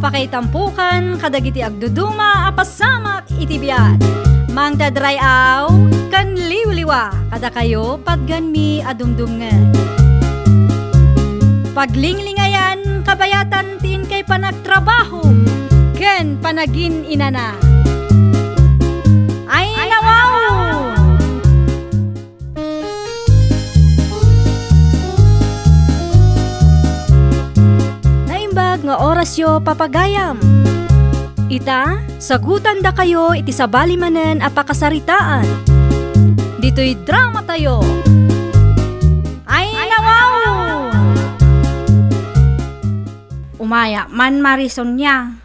Mapakaitampukan kadagiti agduduma apasamak itibiyat. Mang dadrayaw kan liwliwa kada kayo padgan mi adumdumngan. Paglinglingayan kabayatan tin kay panagtrabaho ken panagin inana. Ay nawaw! Naimbag nga orasyo papagayam. Ita, sagutan da kayo iti sabali manen apakasaritaan. Dito'y drama tayo. Ay nawaw! Umaya man Marison niya.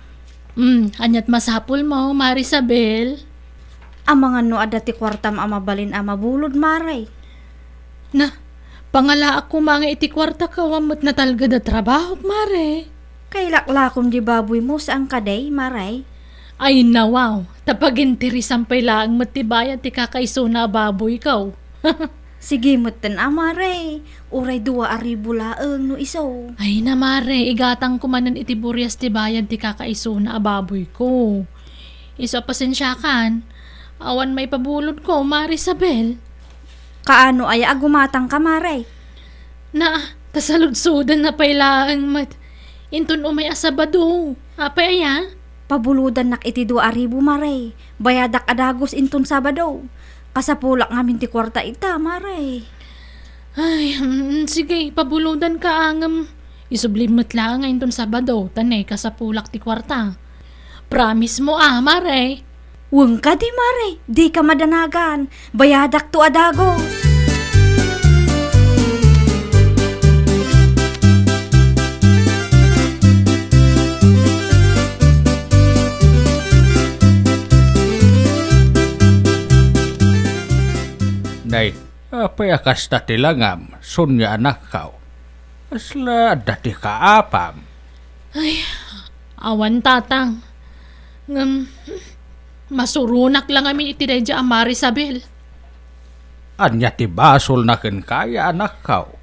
Anyat masapul mo, Marisabel. Ang mga no adati kwartam amabalin amabulod maray. Na, pangala ako mga iti kwarta kawamot na talga da trabaho, Mare. Kay laklakom di baboy mo saan kaday maray. Ay nawaw, tapag-interisan pa'y laang matibayan ti kakaiso na baboy kaw. Sige moten amaray. Uray 2,000 laeng no iso. Ay na Mare, igatang kumanan iti buryas ti bayan ti kakaiso na baboy ko. Iso pasensyakan, awan may pabulod ko, Marisabel. Kaano ay agumatang ka maray? Na, tasaludsudan na pa'y laang intun umay asabado. Apay aya? Pabuludan nak iti 2,000 maray. Bayadak adagos inton Sabado. Kasapulak ngamin ti kwarta ita maray. Ay, sige, pabuludan ka angam. Isublimot lang intun Sabado. Tanay kasapulak ti kwarta. Promise mo Mare. Weng ka di maray. Di ka madanagan. Bayadak to adagos. Nay, apay akas dati langam, sunya anak kau. Asla dati kaapam. Awan tatang. Masurunak lang amin iti dayja Marisabel. Anya ti basol na ken kaya anak kau.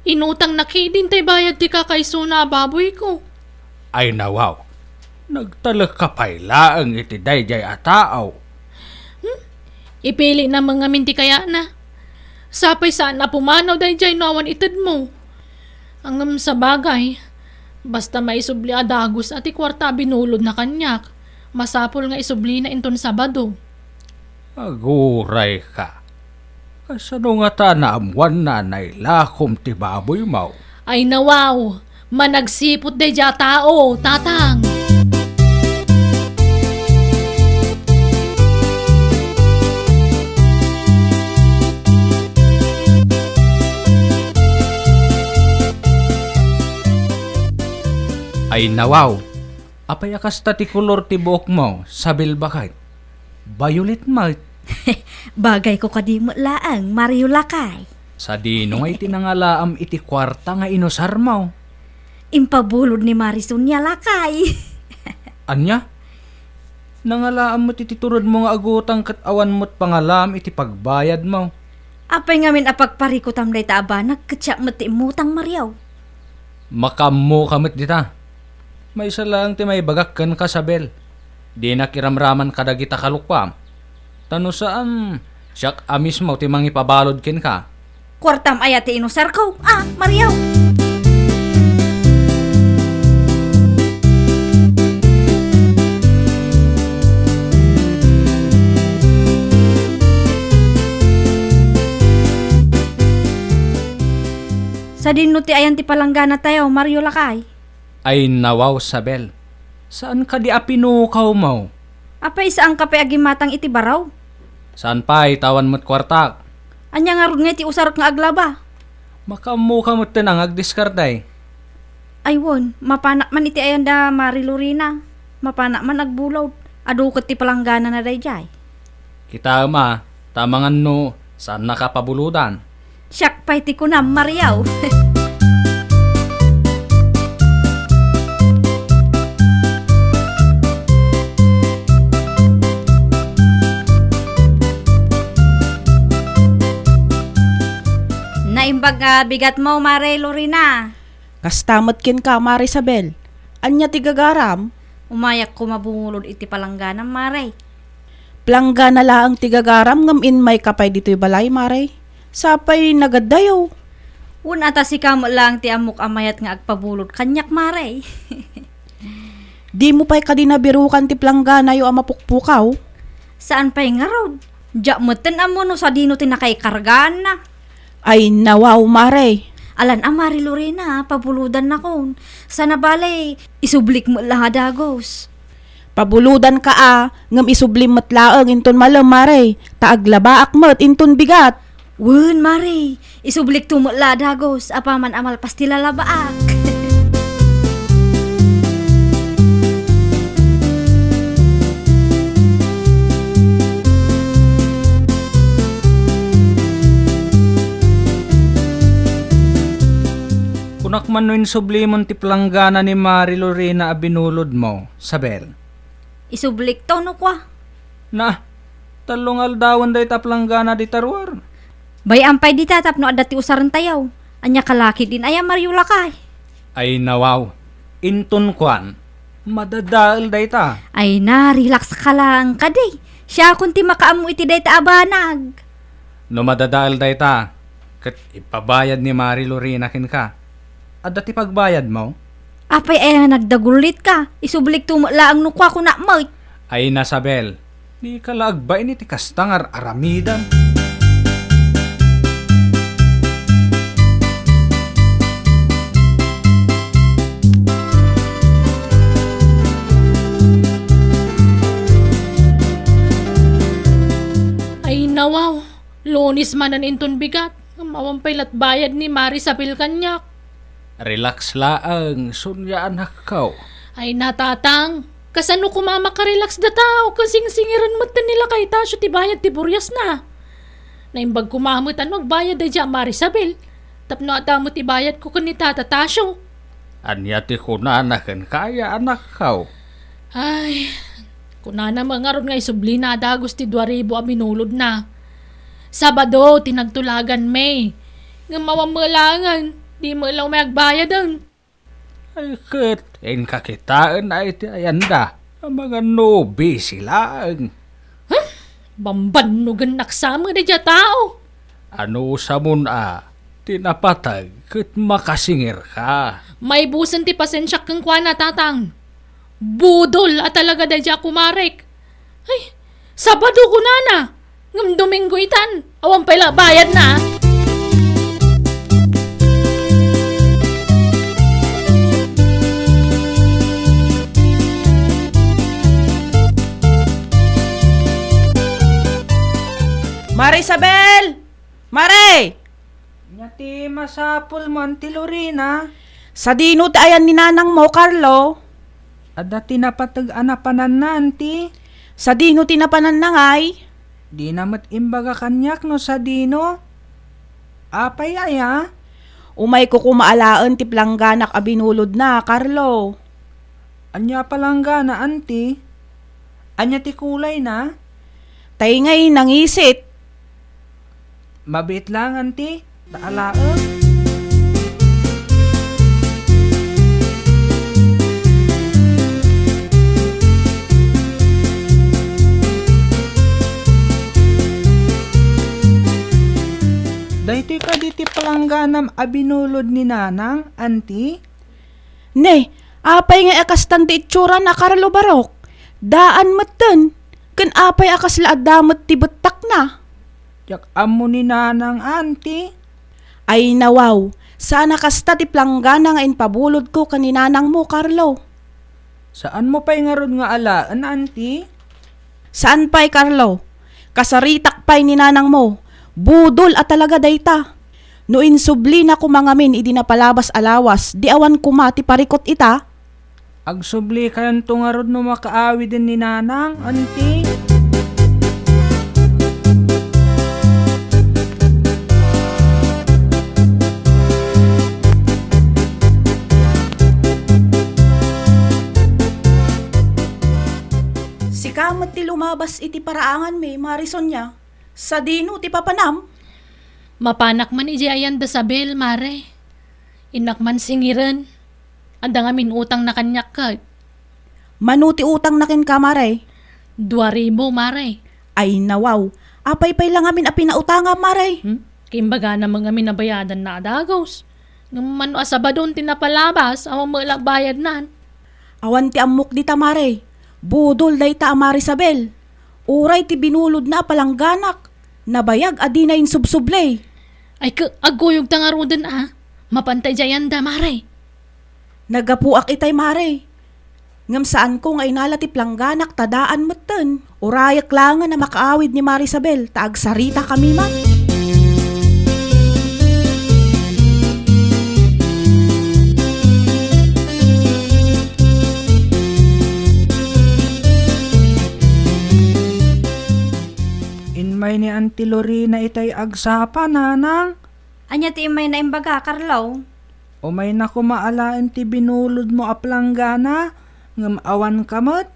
Inutang nakidin tay bayad ti kakaiso na baboy ko. Ay nawaw, nagtalag kapay laang iti dayjay ataaw. Ipili na mga minti kaya na. Sapay saan na pumanaw dayjay nawan itad mo. Angam sa bagay, basta maisubli adagos at ikwarta binulod na kanyak. Masapol nga isubli na inton Sabado. Aguray ka. Kasano nga ta naamwan na nailakom ti baboy mau? Ay nawaw, managsipot dayja tao, tatang. Ay nawaw, apay akas ti kulor ti buhok mo, sabil bakit? Violet malt. Bagay ko kadimot laang Mario Lakay. Sa dino nga iti nangalaam iti kwarta nga inosar mo. Impabulod ni Marison niya Lakay. Anya? Nangalaam mo iti turod mo nga agutang kat awan mo't pangalam iti pagbayad mo. Apay ngamin apagparikutam day taaba nagkatsak mati mutang Mariaw. Makammo kamot dita. May isa lang ti may bagak ken kasabel. Di nakiramraman kadagita kalukwam. Tano saan siyak amis mo ti mangipabalod ken ka. Kwartam ayati inusar ko. Mariaw. Sa dinuti ayan ti palanggana tayo, Mario Lakay. Ay nawaw sabel. Saan ka di apinukaw mo? Apay saan ka pa agimatang iti baraw? Saan pa itawan mo't kwartak? Anya nga rod nga iti usarot nga aglaba. Makammo kamot tinang agdiskarday. Aywon, mapanak man iti ayan da Mari Lorena. Mapanak man agbulaw. Adukot ti palanggana na dayjay. Kita ma, tamangan no, saan nakapabuludan? Siyak pa iti kunam, Mariaw. Naimbag bigat mo, Mare Lorena. Kastamot kin ka, Marisabel. Anya ti gagaram? Umayak ko mabungulod iti palangganam, Maray. Plangga na laang tigagaram ngam in may kapay dito'y balay, Maray. Sapay nagadayo. Un ata si kamo lang ti amok amayat nga agpabulod kanyak, Maray. Di mo pa'y kadinabirukan ti plangga na yu amapukpukaw. Saan pa'y nga rod? Diyak meten amo no sa dino tinakaikargaan na. Ay nawaw, Maray. Alan Mari Lorena, pabuludan na kon. Sana balay, isublik mo lang dagos. Pabuludan ka ngam isublim matlaang inton malam, Maray. Taaglabaak mat inton bigat. Wun, Mari, isublik tumo la dagos, apaman amal pastila labaak. Kunak man no insublimon ti planggana ni Mari Lorena abinulod mo, Sabel. Isublik to no kwa. Na, talong aldawan day ta planggana di tarwar. Bay ampay di tatap no adati usaran tayaw. Anya kalaki din aya Mariula kay. Ay nawaw, inton kwan, madadaal day ta. Ay na, relax ka lang kaday. Siya kunti makaamu iti day ta abanag. No madadaal day ta, kat ipabayad ni Mari Lorena kin ka. At dati pagbayad mo, Apay ay nagdagulit ka. Isublik tumo laang no kwa ko na mo. ay nasabel, di ka laagbay ni ti kastangar aramidan. Ay nawaw, lunis manan inton bigat. Mawampay lat bayad ni Mari sa pilkanyak. Relax laang, sunya anak kau. Ay natatang, kasano kumama ka relax da tao, kasing singiran mo nila kay Tasyo ti bayad ti buryas na. Naimbag kumamot magbayad da dyan Marisabel, tapno ata mo ti bayad ko kan ni Tata Tasyo. Anya ti kunanakan kaya anak kau. Ay, kunana mga ron nga isubli na dagos ti 2,000 aminulod na. Sabado, tinagtulagan May. Nga mawamalangan, di mo lang may agbayad ang. Ay kat, en kakitaan ay ti ayanda. Ang mga nobi silang. Bambanugan naksama na dya tao. Ano sa muna, tinapatag kat makasingir ka. May busan ti pasensya kang kwa na tatang. Budol at talaga da dya kumarek. Ay, Sabado ko na. Ngam Domingo itan. Awang pala bayad na. Maray Isabel! Maray! Nyati masapul mo, Auntie Lorena. Sa dino ti ayan ni nanang mo, Carlo. Ada tinapatag anapanan na, Auntie. Sa dino tinapanan na ngay. Di namat imbaga kanyak no sa dino. Apay aya. Umay ko kumaalaan ti plangganak abinulod na, Carlo. Anya palangga na, Auntie. Anya ti kulay na. Tay ngay nangisit. Mabit lang, Auntie. Taalaan. Dayti ka diti palangganam abinulod ni nanang, Auntie. Ne, apay nga akastan ti itsura na, Carlo Barok. Daan matan. Kan apay akas laad damot ti betak na. Yak amo ni nanang, Auntie. Ay nawaw, sana kasta ti planggana nga inpabulod ko kaninanang mo, Carlo. Saan mo pa'y nga rod nga alaan, Auntie? Saan pa'y, Carlo? Kasaritak pa'y ni nanang mo. Budol at talaga dayta. No insubli na kumangamin idi na palabas alawas, di awan kumati parikot ita. Agsubli kayan to nga rod no makaawi din ni nanang, Auntie. Si kamot ti lumabas iti paraangan may Marison niya. Sa dino ti papanam. Mapanak man iji ayan da Sabel, Mare. Inak man singiran. Anda nga minutang na kanyak ka. Manuti utang na kin ka, Maray. 2,000, Maray. Ay nawaw, apay-pay lang amin a pinautanga, Maray. Kimbaga namang kami nabayadan na adagos. Ngaman asabadon tinapalabas, awang malang bayad nan. Awan ti amok di ta, Maray. Budol day ta, Marisabel. Uray ti binulod na palangganak. Nabayag adi na insubsublay. Ay aguyog tangarudan Mapantay jayan da, Maray. Nagapuak itay, Maray. Ngam saan ko nga inalati plangganak tadaan meten. Urayak lang na makaawid ni Marisabel, taag sarita kami man. Inmay ni Auntie Lorena itay agsapa, nanang. Anya ti imay na imbaga, Carlo. O may naku maalaan ti binulod mo aplanggana, ngam awan kamot.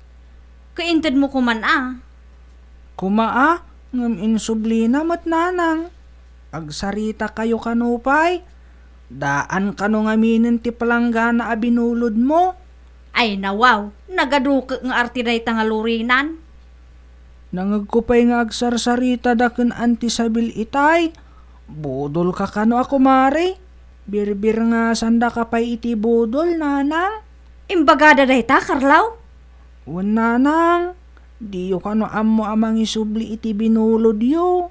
Kaintad mo kuman Kumaa, ngam insublina mat nanang. Agsarita kayo kanupay. Daan kano ngaminin ti palanggana a binulod mo. Ay nawaw, nagadukak nga artiday tangalurinan. Nangagkupay nga agsarsarita daken Auntie Sabil itay. Budol ka kano ako, Mari. Birbir nga sanda ka pa'y iti budol, nanang. Imbagada day ta, Carlo. Wan, nanang. Diyo kano ammo amang isubli iti binulod yo.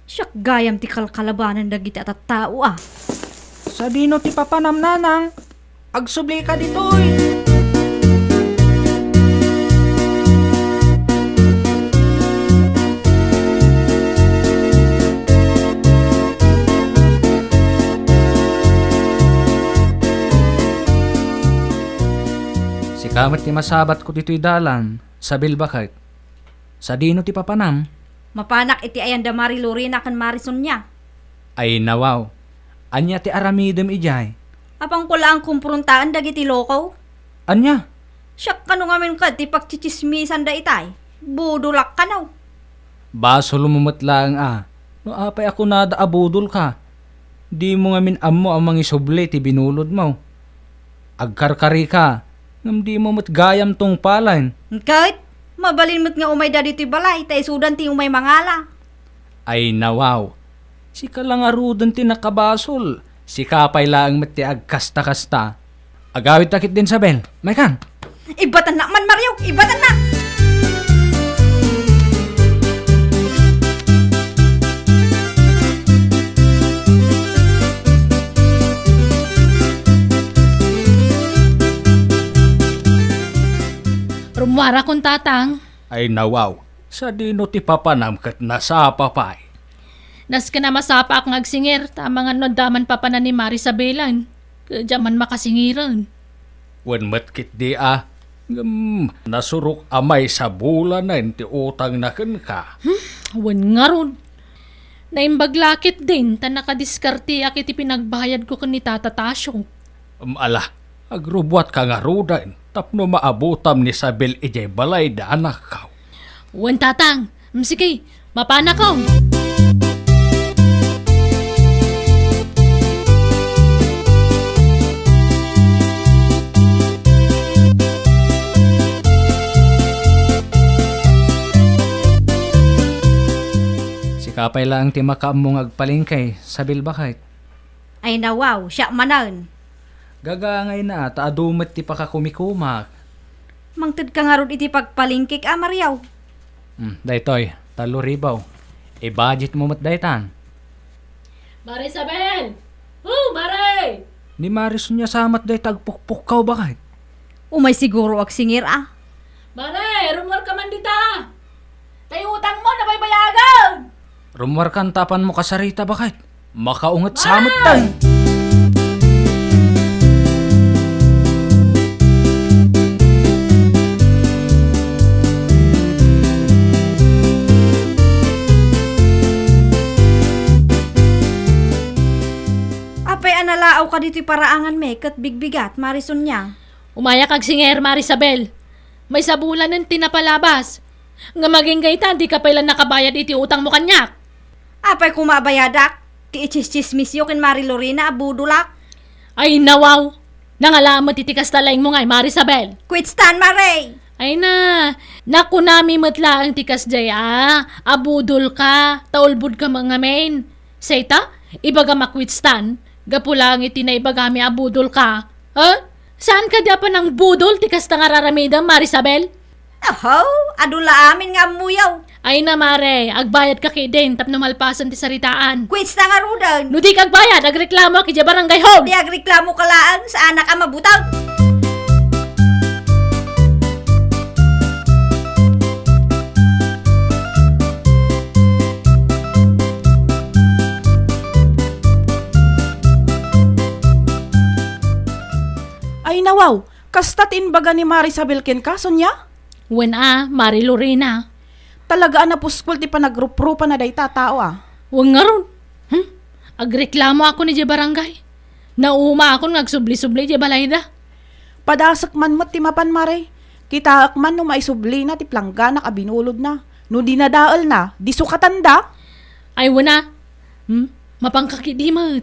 Siyak gayam ti kalkalabanan dagiti at tao Sa dino ti papanam, nanang. Agsubli ka ditoy. Kamat ti masabat ko dito'y dalan, sabil bakit? Sa dino ti papanam? Mapanak iti ayan da Mari Lorena kan Marison niya. Ay nawaw, anya ti aramidem ijay. Apang ko lang kumprontaan dagiti loko. Anya? Siyak kano ngamin ka ti pagchichismisan da itay. Budulak ka naw. Baso lumumot lang No apay ako nada abudol ka. Di mo ngamin ammo ang mga isubli ti binulod mo. Agkarkari ka. Ngam di mo mat gayam tong palain. Kahit, mabalin mo't nga umay da dito'y balay, tay sudan ti umay mangala. Ay nawaw. Si kalangarudan ti nakabasol. Si kapay lang mat ti agkasta-kasta. Agawit takit din sa bel. May kan? Ibatan na man, Mario! Ibatan na! Rumwara kong tatang. Ay nawaw. Sa dino ti papanam kat nasapa pa'y. Nas ka na masapa akong agsingir, tamang daman pa na ni Marisabelan. Kadya man makasingiran. Wan matkit di nasurok amay sa bulan na ti utang na ka. Wan nga ron. Naimbaglakit din, ta nakadiskarti akit pinagbayad ko kan ni Tata Tasyo. Ala, agrubwat ka nga rudan. Tapno maabutam ni Sabel ijay balay da anak ka. Wan tatang, sige, mapana ko. Si kapay lang ti makaamong agpalingkay, Sabel bakit? Ay nawaw, siya manan. Gagangay na, taadumat ti pakakumikumak. Mangtid ka nga ron iti pagpalingkik, Mariaw. Daytoy, taluribaw. I-budget mo mat daytan. Marisabel! Maray! Ni Maris niya samat day tagpukpukaw bakit? Umay siguro agsingir Maray, rumor ka man dita! Tayo utang mo na may bayagan! Rumwar kan tapan mo kasarita bakit? Makaungat samot tayo. Nalaaw ka dito'y paraangan me, kat bigbigat, Marison niya. Umaya kag singer, Marisabel. May sabulan ng tinapalabas. Nga maging gaytan, di ka pailan nakabayad iti utang mo kanyak. Apay kumabayadak, ti ichis-chismis yo kin Mari Lorena, abudulak. Ay nawaw, Nangalamat itikas talaing mo ngay, Marisabel. Quitstan, Mare! Ay na, naku nami matla ang tikas jaya. Abudol ka, taulbud ka mga men. Seta, ibaga makwitstan. Gapulang iti na ibagami abudol ka. Saan ka pa ng budol tikas na ngararamidam, Marisabel? Aho, adula amin nga muyaw. Ay na mare, agbayad ka kay din tapno malpasan ti saritaan. Quitstan nga rudan. No di kagbayad, agreklamo ki barangay hall. Di agreklamo kalaan sa anak ka mabutang. Ay nawaw, kastatin baga ni Marisabel ken kaso niya? Wen Mari Lorena. Talaga na puskol ti panagruprupa na dayta tao Wang nga ron. Agreklamo ako ni barangay. Nauma ako ngagsubli-subli balayda. Padasak man mo't ti mapan mare. Kita man no maisubli na ti planggana ka binulod na. No di nadaal na, di sukatanda. Ay wana. Mapangkakidimat.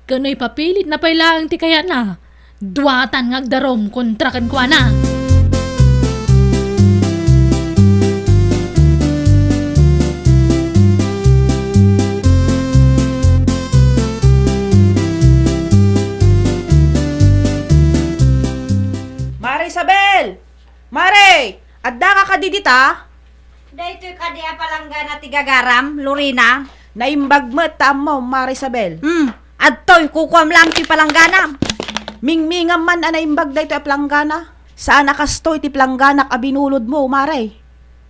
Kano'y papilit na pailaang ti kaya na. Duwatan ngagdarom kontra kan kwa na. Marisabel! Mare! Adda ka kadidita? Dahito ka di apalangga na tigagaram, Lorena. Naimbag mo tamo, Marisabel. Adtoy, kukwam lang ti palangganam. Mingmingam man anaimbag dayto a planggana. Saan nakastoy ti planggana ka binulod mo, Mare?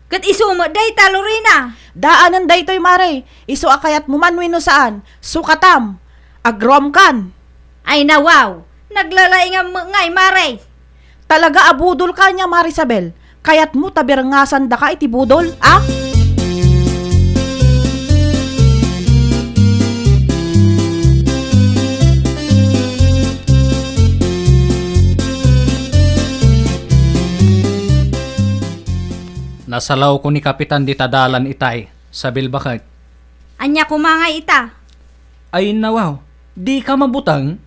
Kat isumo dayta, Lorena. Daanan daytoy, Mare. Isu akayat mo man wino saan. Sukatam. Agrom kan. Ay nawaw, naglalaingam mo ngay, Mare. Talaga abudol ka niya, Marisabel. Kayat mo tabirngasan da ka iti budol, Nasalaw ko ni Kapitan di tadalan itay, sabil bakit? Anya kumangay ita. Ay nawaw, di ka mabutang?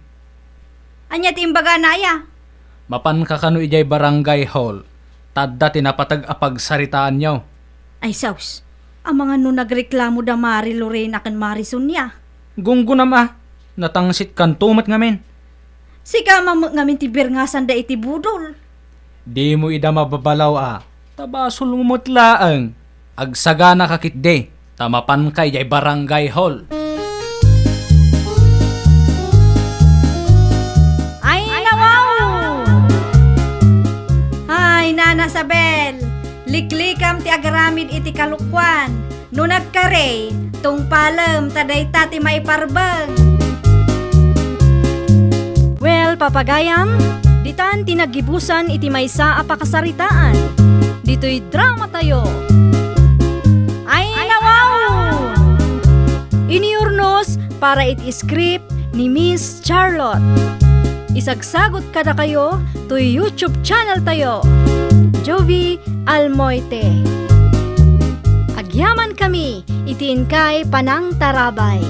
Anya timbaga na ya. Mapan ka kano ijay barangay hall. Tadda tinapatag apag saritaan nyaw. Ay saus, ang mga no nagreklamo da Mari Lorena kan Marison niya. Gunggo nama, natangsit kan tumat ngamin. Sika ngamin ti birngasan da iti budol. Di mo ida mababalaw Tabasol mo mutlaang. Agsagana kakitde. Tamapan kay jay barangay hall. Ay nawaw! Ay Nana Sabel, liklikam ti agaramid iti kalukwan. No nagkare, tung palem taday tati maiparbang. Well, papagayam, ditan tinagibusan iti maysa a pakasaritaan. Dito'y drama tayo. Ay nawaw! Iniurnos para iti script ni Miss Charlotte. Isagsagot kada kayo to YouTube channel tayo. Jovi Almoite. Agyaman kami, itiin kay Panang Tarabay.